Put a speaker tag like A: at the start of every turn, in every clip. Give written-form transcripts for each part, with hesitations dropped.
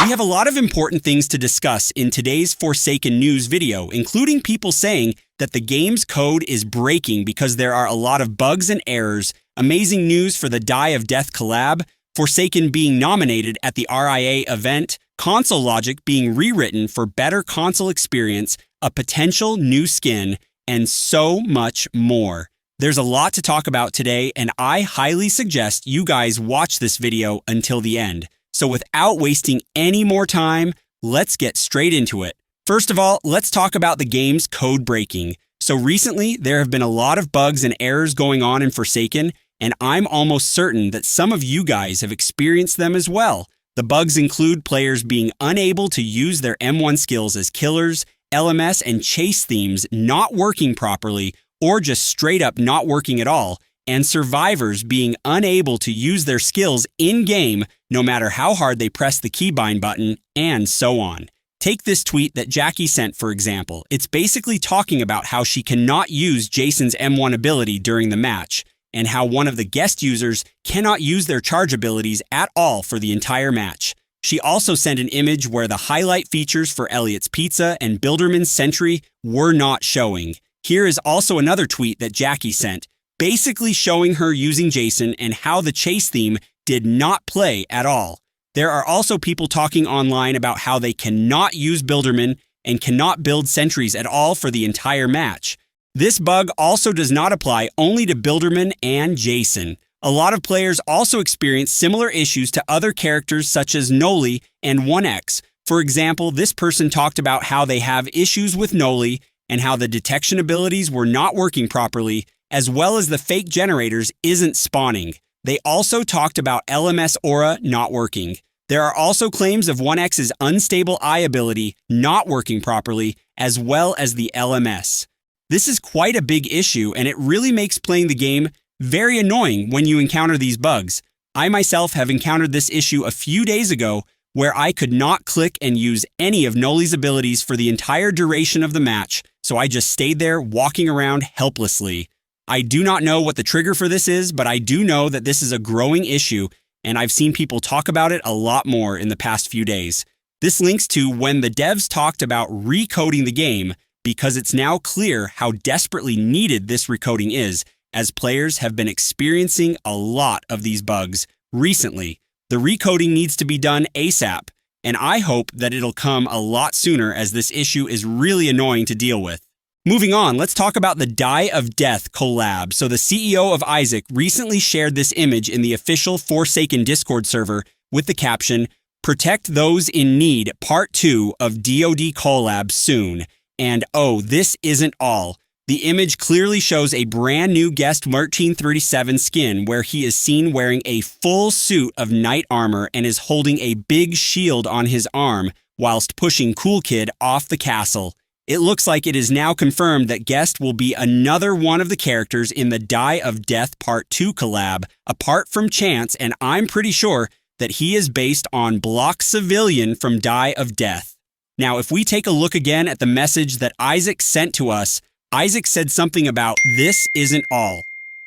A: We have a lot of important things to discuss in today's Forsaken news video, including people saying that the game's code is breaking because there are a lot of bugs and errors, amazing news for the Die of Death collab, Forsaken being nominated at the RIA event, console logic being rewritten for better console experience, a potential new skin, and so much more. There's a lot to talk about today, and I highly suggest you guys watch this video until the end. So without wasting any more time, let's get straight into it. First of all, let's talk about the game's code breaking. So recently, there have been a lot of bugs and errors going on in Forsaken, and I'm almost certain that some of you guys have experienced them as well. The bugs include players being unable to use their M1 skills as killers, LMS and chase themes not working properly, or just straight up not working at all, and survivors being unable to use their skills in-game no matter how hard they press the keybind button, and so on. Take this tweet that Jackie sent, for example. It's basically talking about how she cannot use Jason's M1 ability during the match, and how one of the guest users cannot use their charge abilities at all for the entire match. She also sent an image where the highlight features for Elliot's Pizza and Bilderman's Sentry were not showing. Here is also another tweet that Jackie sent, basically showing her using Jason and how the chase theme did not play at all. There are also people talking online about how they cannot use Bilderman and cannot build sentries at all for the entire match. This bug also does not apply only to Bilderman and Jason. A lot of players also experience similar issues to other characters such as Noli and 1X. For example, this person talked about how they have issues with Noli and how the detection abilities were not working properly, as well as the fake generators isn't spawning. They also talked about LMS Aura not working. There are also claims of 1X's unstable eye ability not working properly, as well as the LMS. This is quite a big issue, and it really makes playing the game very annoying when you encounter these bugs. I myself have encountered this issue a few days ago, where I could not click and use any of Noli's abilities for the entire duration of the match, so I just stayed there walking around helplessly. I do not know what the trigger for this is, but I do know that this is a growing issue, and I've seen people talk about it a lot more in the past few days. This links to when the devs talked about recoding the game, because it's now clear how desperately needed this recoding is, as players have been experiencing a lot of these bugs recently. The recoding needs to be done ASAP, and I hope that it'll come a lot sooner as this issue is really annoying to deal with. Moving on, let's talk about the Die of Death collab. So the CEO of Isaac recently shared this image in the official Forsaken Discord server with the caption, "Protect those in need, part 2 of D.O.D Collab soon." And oh, this isn't all. The image clearly shows a brand new guest 1337 skin where he is seen wearing a full suit of knight armor and is holding a big shield on his arm whilst pushing Cool Kid off the castle. It looks like it is now confirmed that Guest will be another one of the characters in the Die of Death Part 2 collab, apart from Chance, and I'm pretty sure that he is based on Block Civilian from Die of Death. Now, if we take a look again at the message that Isaac sent to us, Isaac said something about "this isn't all."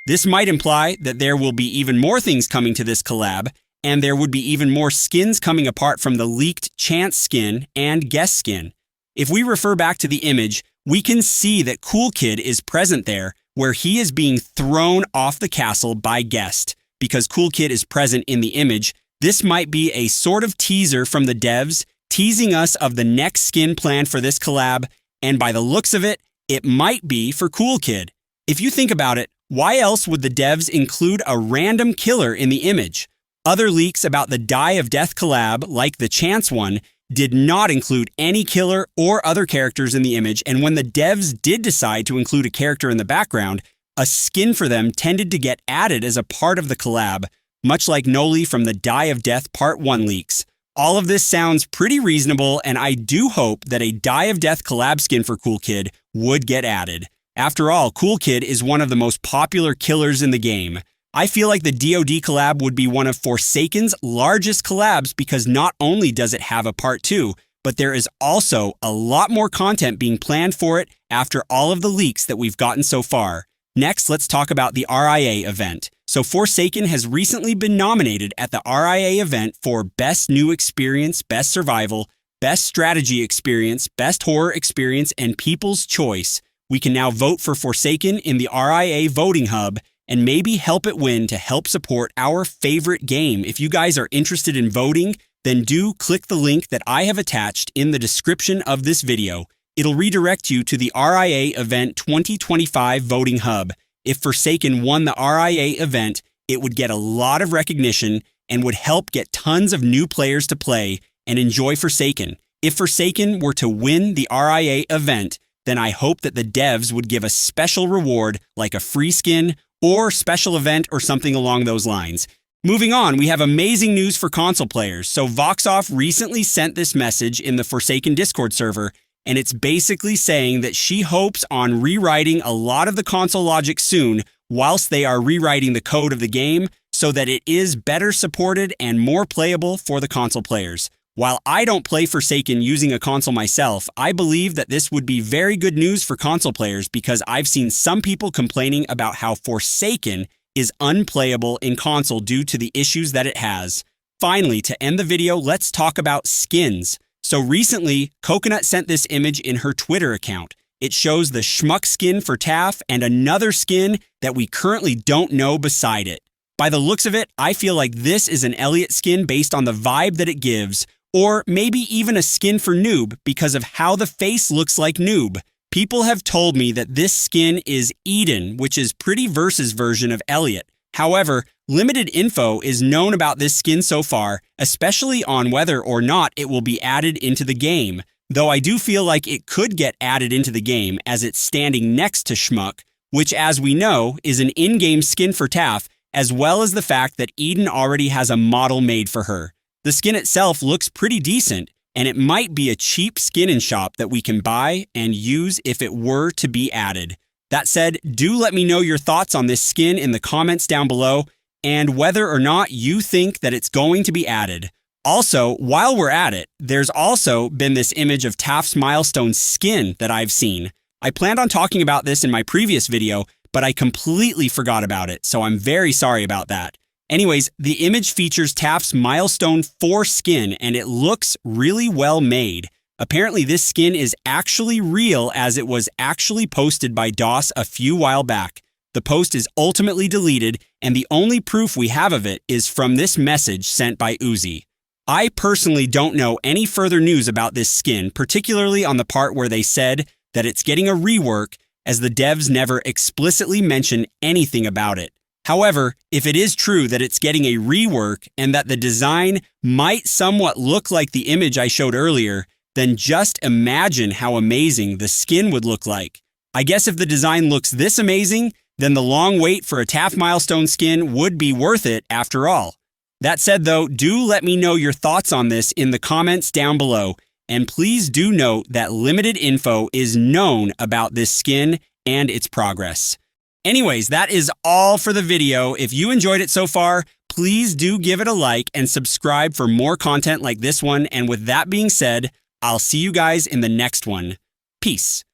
A: This might imply that there will be even more things coming to this collab, and there would be even more skins coming apart from the leaked Chance skin and Guest skin. If we refer back to the image, we can see that Cool Kid is present there, where he is being thrown off the castle by Guest. Because Cool Kid is present in the image, this might be a sort of teaser from the devs, teasing us of the next skin plan for this collab, and by the looks of it, it might be for Cool Kid. If you think about it, why else would the devs include a random killer in the image? Other leaks about the Die of Death collab, like the Chance one, did not include any killer or other characters in the image, and when the devs did decide to include a character in the background, a skin for them tended to get added as a part of the collab, much like Noli from the Die of Death Part 1 leaks. All of this sounds pretty reasonable, and I do hope that a Die of Death collab skin for Cool Kid would get added. After all, Cool Kid is one of the most popular killers in the game. I feel like the D.O.D collab would be one of Forsaken's largest collabs because not only does it have a part 2, but there is also a lot more content being planned for it after all of the leaks that we've gotten so far. Next, let's talk about the RIA event. So Forsaken has recently been nominated at the RIA event for Best New Experience, Best Survival, Best Strategy Experience, Best Horror Experience, and People's Choice. We can now vote for Forsaken in the RIA voting hub and maybe help it win to help support our favorite game. If you guys are interested in voting, then do click the link that I have attached in the description of this video. It'll redirect you to the RIA Event 2025 voting hub. If Forsaken won the RIA event, it would get a lot of recognition and would help get tons of new players to play and enjoy Forsaken. If Forsaken were to win the RIA event, then I hope that the devs would give a special reward like a free skin or special event or something along those lines. Moving on, we have amazing news for console players. So Voxoff recently sent this message in the Forsaken Discord server, and it's basically saying that she hopes on rewriting a lot of the console logic soon whilst they are rewriting the code of the game so that it is better supported and more playable for the console players. While I don't play Forsaken using a console myself, I believe that this would be very good news for console players because I've seen some people complaining about how Forsaken is unplayable in console due to the issues that it has. Finally, to end the video, let's talk about skins. So recently, Koekonaut sent this image in her Twitter account. It shows the Schmuck skin for Taph and another skin that we currently don't know beside it. By the looks of it, I feel like this is an Elliot skin based on the vibe that it gives, or maybe even a skin for Noob because of how the face looks like Noob. People have told me that this skin is Eden, which is Pretty Verse's version of Elliot. However, limited info is known about this skin so far, especially on whether or not it will be added into the game, though I do feel like it could get added into the game as it's standing next to Schmuck, which as we know is an in-game skin for Taph, as well as the fact that Eden already has a model made for her. The skin itself looks pretty decent, and it might be a cheap skin in shop that we can buy and use if it were to be added. That said, do let me know your thoughts on this skin in the comments down below and whether or not you think that it's going to be added. Also, while we're at it, there's also been this image of Taph's Milestone skin that I've seen. I planned on talking about this in my previous video, but I completely forgot about it, so I'm very sorry about that. Anyways, the image features Taph's Milestone 4 skin, and it looks really well made. Apparently, this skin is actually real as it was actually posted by DOS a few while back. The post is ultimately deleted, and the only proof we have of it is from this message sent by Uzi. I personally don't know any further news about this skin, particularly on the part where they said that it's getting a rework, as the devs never explicitly mention anything about it. However, if it is true that it's getting a rework and that the design might somewhat look like the image I showed earlier, then just imagine how amazing the skin would look like. I guess if the design looks this amazing, then the long wait for a Taph Milestone skin would be worth it after all. That said though, do let me know your thoughts on this in the comments down below, and please do note that limited info is known about this skin and its progress. Anyways, that is all for the video. If you enjoyed it so far, please do give it a like and subscribe for more content like this one. And with that being said, I'll see you guys in the next one. Peace.